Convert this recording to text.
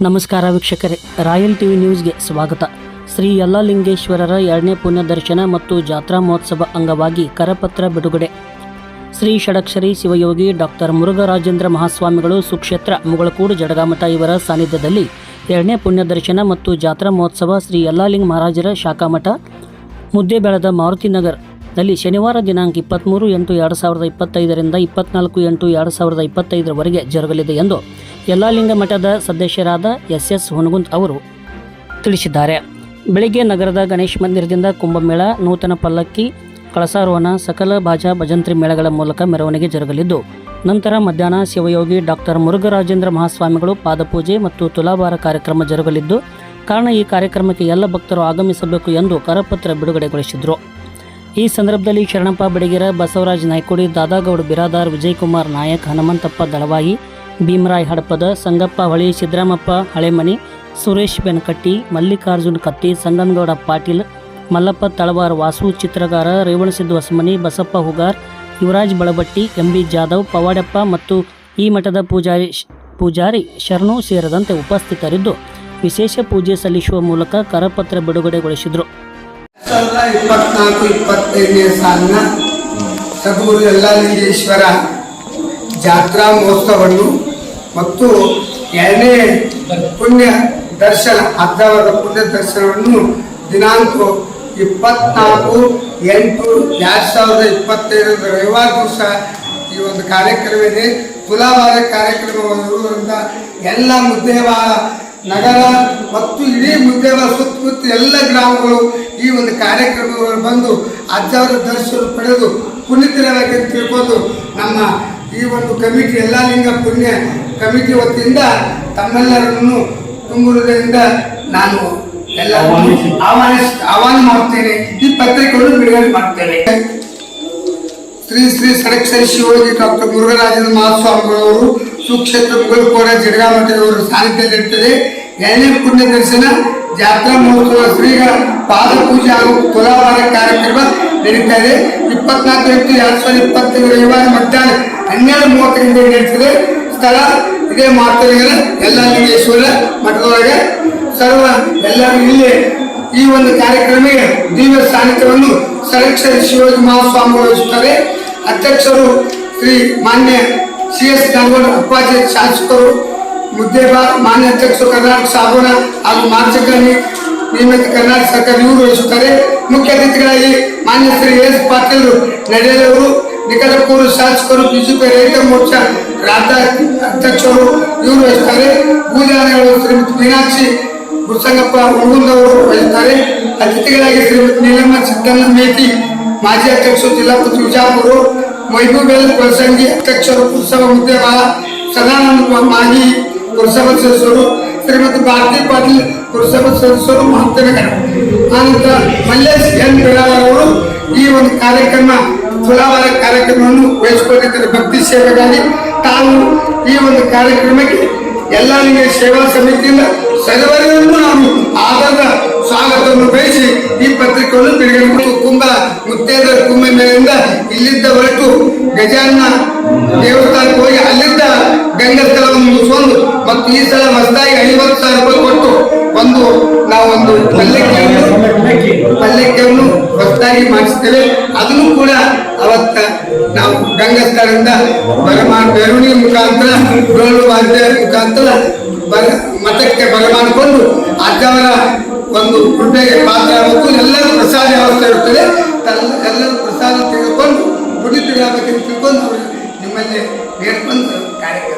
ನಮಸ್ಕಾರ ವೀಕ್ಷಕರೇ, royal TV ನ್ಯೂಸ್ಗೆ ಸ್ವಾಗತ. ಶ್ರೀ ಯಲ್ಲಾಲಿಂಗೇಶ್ವರರ 2ನೇ ಪುಣ್ಯ ದರ್ಶನ ಮತ್ತು ಜಾತ್ರಾ ಮಹೋತ್ಸವ ಅಂಗವಾಗಿ ಕರಪತ್ರ ಬಿಡುಗಡೆ. ಶ್ರೀ ಷಡಕ್ಷರಿ ಶಿವಯೋಗಿ ಡಾಕ್ಟರ್ ಮುರುಘರಾಜೇಂದ್ರ ಮಹಾಸ್ವಾಮಿಗಳು ಸುಕ್ಷೇತ್ರ ಮುಗಳಕೋಡು ಜಡಗಾಮಠ ಇವರ ಸಾನ್ನಿಧ್ಯದಲ್ಲಿ 2ನೇ ಪುಣ್ಯ ದರ್ಶನ ಮತ್ತು ಜಾತ್ರಾ ಮಹೋತ್ಸವ ಶ್ರೀ ಯಲ್ಲಾಲಿಂಗ ಮಹಾರಾಜರ ಶಾಖಾಮಠ ಮುದ್ದೇಬೇಳದ ಮಾರುತಿನಗರದಲ್ಲಿ ಶನಿವಾರ ದಿನಾಂಕ 23/8/2025ರಿಂದ 24/8/2025 ಜರುಗಲಿದೆ ಎಂದು ಯಲ್ಲಾಲಿಂಗ ಮಠದ ಸದಸ್ಯರಾದ ಎಸ್ ಹುನಗುಂದ್ ಅವರು ತಿಳಿಸಿದ್ದಾರೆ. ಬೆಳಿಗ್ಗೆ ನಗರದ ಗಣೇಶ ಮಂದಿರದಿಂದ ಕುಂಭಮೇಳ, ನೂತನ ಪಲ್ಲಕ್ಕಿ, ಕಳಸಾರೋಹಣ, ಸಕಲ ಬಾಜಾ ಭಜಂತ್ರಿ ಮೇಳಗಳ ಮೂಲಕ ಮೆರವಣಿಗೆ ಜರುಗಲಿದ್ದು, ನಂತರ ಮಧ್ಯಾಹ್ನ ಶಿವಯೋಗಿ ಡಾಕ್ಟರ್ ಮುರುಘರಾಜೇಂದ್ರ ಮಹಾಸ್ವಾಮಿಗಳು ಪಾದಪೂಜೆ ಮತ್ತು ತುಲಾಭಾರ ಕಾರ್ಯಕ್ರಮ ಜರುಗಲಿದ್ದು ಕಾರಣ ಈ ಕಾರ್ಯಕ್ರಮಕ್ಕೆ ಎಲ್ಲ ಭಕ್ತರು ಆಗಮಿಸಬೇಕು ಎಂದು ಕರಪತ್ರ ಬಿಡುಗಡೆಗೊಳಿಸಿದರು. ಈ ಸಂದರ್ಭದಲ್ಲಿ ಶರಣಪ್ಪ ಬೆಡಗೇರ, ಬಸವರಾಜ್ ನಾಯ್ಕೋಡಿ, ದಾದಾಗೌಡ ಬಿರಾದಾರ್, ವಿಜಯಕುಮಾರ್ ನಾಯಕ್, ಹನುಮಂತಪ್ಪ ದಳವಾಯಿ, ಭೀಮರಾಯ್ ಹಡಪದ, ಸಂಗಪ್ಪ ಹೊಳಿ, ಸಿದ್ದರಾಮಪ್ಪ ಹಳೆಮನಿ, ಸುರೇಶ್ ಬೆನಕಟ್ಟಿ, ಮಲ್ಲಿಕಾರ್ಜುನ್ ಕತ್ತಿ, ಸಂಗನಗೌಡ ಪಾಟೀಲ್, ಮಲ್ಲಪ್ಪ ತಳವಾರ್, ವಾಸು ಚಿತ್ರಗಾರ, ರೇವಣಸಿದ್ದು ಹೊಸಮನಿ, ಬಸಪ್ಪ ಹುಗಾರ್, ಯುವರಾಜ್ ಬಳಬಟ್ಟಿ, ಎಂಬಿ ಜಾಧವ್, ಪವಾಡಪ್ಪ ಮತ್ತು ಈ ಮಠದ ಪೂಜಾರಿ ಶರಣು ಸೇರಿದಂತೆ ಉಪಸ್ಥಿತರಿದ್ದು ವಿಶೇಷ ಪೂಜೆ ಸಲ್ಲಿಸುವ ಮೂಲಕ ಕರಪತ್ರ ಬಿಡುಗಡೆಗೊಳಿಸಿದರು. 2024-25ನೇ ಸಾಲಿನ ಸದ್ಗುರು ಯಲ್ಲಾಲಿಂಗೇಶ್ವರ ಜಾತ್ರಾ ಮಹೋತ್ಸವವನ್ನು ಮತ್ತು 2ನೇ ಪುಣ್ಯ ದರ್ಶನ ಅರ್ಧವಾದ ಪುಣ್ಯ ದರ್ಶನವನ್ನು ದಿನಾಂಕ 24/8/2025 ರವಿವಾರ ದಿವಸ ಈ ಒಂದು ಕಾರ್ಯಕ್ರಮ ಇದೆ. ತುಲಾಭಾರ ಕಾರ್ಯಕ್ರಮವಿರುವುದರಿಂದ ಎಲ್ಲ ಮುದ್ದೇವಾಳ ನಗರ ಮತ್ತು ಇಡೀ ಮುದ್ದೇವಾಳ ಸುತ್ತಮುತ್ತ ಎಲ್ಲ ಗ್ರಾಮಗಳು ಈ ಒಂದು ಕಾರ್ಯಕ್ರಮಗಳು ಬಂದು ಅಜ್ಜವರ ದರ್ಶನ ಪಡೆದು ಪುನೀತರಾಗಿ ತಿಳ್ಕೊಂಡು ನಮ್ಮ ಈ ಒಂದು ಕಮಿಟಿ ಯಲ್ಲಾಲಿಂಗ ಪುಣ್ಯ ಕಮಿಟಿ ವತಿಯಿಂದ ತಮ್ಮೆಲ್ಲರನ್ನು ತುಂಬುವುದರಿಂದ ನಾನು ಎಲ್ಲ ಆಹ್ವಾನ ಮಾಡುತ್ತೇನೆ. ಈ ಪತ್ರಿಕೆಯನ್ನು ಬಿಡುಗಡೆ ಮಾಡ್ತೇನೆ. ಶ್ರೀ ಷಡಕ್ಷರಿ ಶಿವಯೋಗಿ ಡಾಕ್ಟರ್ ಮುರುಘರಾಜೇಂದ್ರ ಮಹಾಸ್ವಾಮಿಗಳವರು ಸುಕ್ಷೇತ್ರ ಮುಗಳಕೋಡು ಜಡಗಾಮಠದವರು ಸಾನ್ನಿಧ್ಯದಲ್ಲಿರುತ್ತದೆ. 2ನೇ ಪುಣ್ಯ ದರ್ಶನ ಜಾತ್ರಾ ಮಹೋತ್ಸವ ಶ್ರೀಗಳ ಪಾದಪೂಜೆ ಹಾಗೂ ತುಲಾಭಾರ ಕಾರ್ಯಕ್ರಮ ನಡೀತಾ ಇದೆ. 24/8/2025 ರವಿವಾರ ಮಧ್ಯಾಹ್ನ 12:30ರಿಂದ ನಡೀತದೆ. ಸ್ಥಳ ಇದೇ ಮಾತುಗಳ ಯಲ್ಲಾಲಿಂಗೇಶ್ವರ ಮಠದೊಳಗೆ ಸರ್ವ ಎಲ್ಲರೂ ಇಲ್ಲಿ ಈ ಒಂದು ಕಾರ್ಯಕ್ರಮಕ್ಕೆ ದಿವ್ಯ ಸಾನ್ನಿಧ್ಯವನ್ನು ಷಡಕ್ಷರಿ ಶಿವಯೋಗಿ ಮಹಾಸ್ವಾಮಿಗಳು ವಹಿಸುತ್ತಾರೆ. ಅಧ್ಯಕ್ಷರು ಶ್ರೀ ಮಾನ್ಯ CS ನಾಗವಾಡ ಅಪ್ಪಾಜಿ ಶಾಸಕರು, ಮುದ್ದೇಬಾಳ್ ಮಾನ್ಯ ಅಧ್ಯಕ್ಷರು ಕರ್ನಾಟಕ ಸಾಬೂನ ಹಾಗೂ ಮಾರ್ಚಕರ್ಣಿ ನಿಯಮಿತ ಕರ್ನಾಟಕ ಸರ್ಕಾರ ಇವರು ವಹಿಸುತ್ತಾರೆ. ಮುಖ್ಯ ಅತಿಥಿಗಳಾಗಿ ಮಾನ್ಯ ಶ್ರೀ S ಪಾಟೀಲ್ ನಡೆಯಲವರು, ನಿಕಟಪೂರ್ವ ಶಾಸಕರು, ಬಿಜೆಪಿ ರೈತ ಮೋರ್ಚಾ ರಾಜ್ಯ ಅಧ್ಯಕ್ಷರು ಇವರು ವಹಿಸುತ್ತಾರೆ. ಪೂಜಾರಿಗಳು ಶ್ರೀಮತಿ ಮೀನಾಕ್ಷಿ ಗುರುಸಂಗಪ್ಪ ಹುಣಗುಂದವರು ವಹಿಸುತ್ತಾರೆ. ಅತಿಥಿಗಳಾಗಿ ಶ್ರೀಮತಿ ನೀಲಮ್ಮ ಸಿದ್ದಣ್ಣ ಮೇತಿ ಮಾಜಿ ಅಧ್ಯಕ್ಷರು ಜಿಲ್ಲಾ ಪಂಚಾಯತ್ ವಿಜಾಪುರ, ಮೈಬೂಬೆಲ್ ಪ್ರಸಂಗಿ ಅಧ್ಯಕ್ಷರು ಪುರಸಭಾ ಮುದ್ದೇಬಾಳ, ಸದಾನಂದ ಮಾಗಿ ಪುರಸಭಾ ಸದಸ್ಯರು, ಶ್ರೀಮತಿ ಭಾರತಿ ಪಾಟೀಲ್ ಪುರಸಭಾ ಸದಸ್ಯರು, ಮಹಾಂತನಗರ. ಆನಂತರ ಮಲ್ಲೇಶ್ ಎನ್ ಬಿರಾದವರು ಈ ಒಂದು ಕಾರ್ಯಕ್ರಮ ತುಲಾಭಾರ ಕಾರ್ಯಕ್ರಮವನ್ನು ವಹಿಸಿಕೊಂಡಿದ್ದಾರೆ. ಭಕ್ತಿ ಸೇವೆಗಾಗಿ ತಾವು ಈ ಒಂದು ಕಾರ್ಯಕ್ರಮಕ್ಕೆ ಯಲ್ಲಾಲಿಂಗ ಸೇವಾ ಸಮಿತಿಯಿಂದ ಸರ್ವರಿಗೂ ನಾವು ಆಧಾರದ ಸ್ವಾಗತವನ್ನು ಬಯಸಿ ಈ ಪತ್ರಿಕೆಯನ್ನು ಬಿಡುಗಡೆ ಮಾಡಿ ಕುಂಭ ಮುತ್ತೇದ ಕುಂಭ ಮೇಲಿಂದ ಇಲ್ಲಿದ್ದ ಹೊರಟು ಗಜಾನ್ನ ದೇವಸ್ಥಾನಕ್ಕೆ ಹೋಗಿ ಅಲ್ಲಿದ್ದ ಗಂಗಾ ಸ್ಥಳವನ್ನು ಮುಗಿಸ್ಕೊಂಡು ಮತ್ತು ಈ ಸಲ ಹೊಸದಾಗಿ 50,000 ರೂಪಾಯಿ ಕೊಟ್ಟು ನಾವೊಂದು ಪಲ್ಲಕ್ಕಿಯನ್ನು ಹೊಸದಾಗಿ ಮಾಡಿಸ್ತೇವೆ. ಅದನ್ನು ಕೂಡ ಅವತ್ತ ನಾವು ಗಂಗಾ ಸ್ಥಳದಿಂದ ಮೆರವಣಿಗೆ ಮುಖಾಂತರ ಡೋಲು ವಾದ್ಯ ಮುಖಾಂತರ ಮಠಕ್ಕೆ ಬರಮಾಡಿಕೊಂಡು ಅಜ್ಜವರ ಒಂದು ಕೃಪೆಗೆ ಪಾತ್ರ ಆಗಬೇಕು. ಎಲ್ಲರೂ ಪ್ರಸಾದ ವ್ಯವಸ್ಥೆ ಇರುತ್ತದೆ. ಎಲ್ಲರೂ ಪ್ರಸಾದ ತೆಗೆದುಕೊಂಡು ಪುನೀತರಾಗಬೇಕೆಂದು ತಿಳ್ಕೊಂಡು ನಿಮ್ಮಲ್ಲಿ ಬೇಡ್ಕೊಂಡು ಕಾರ್ಯಕ್ರಮ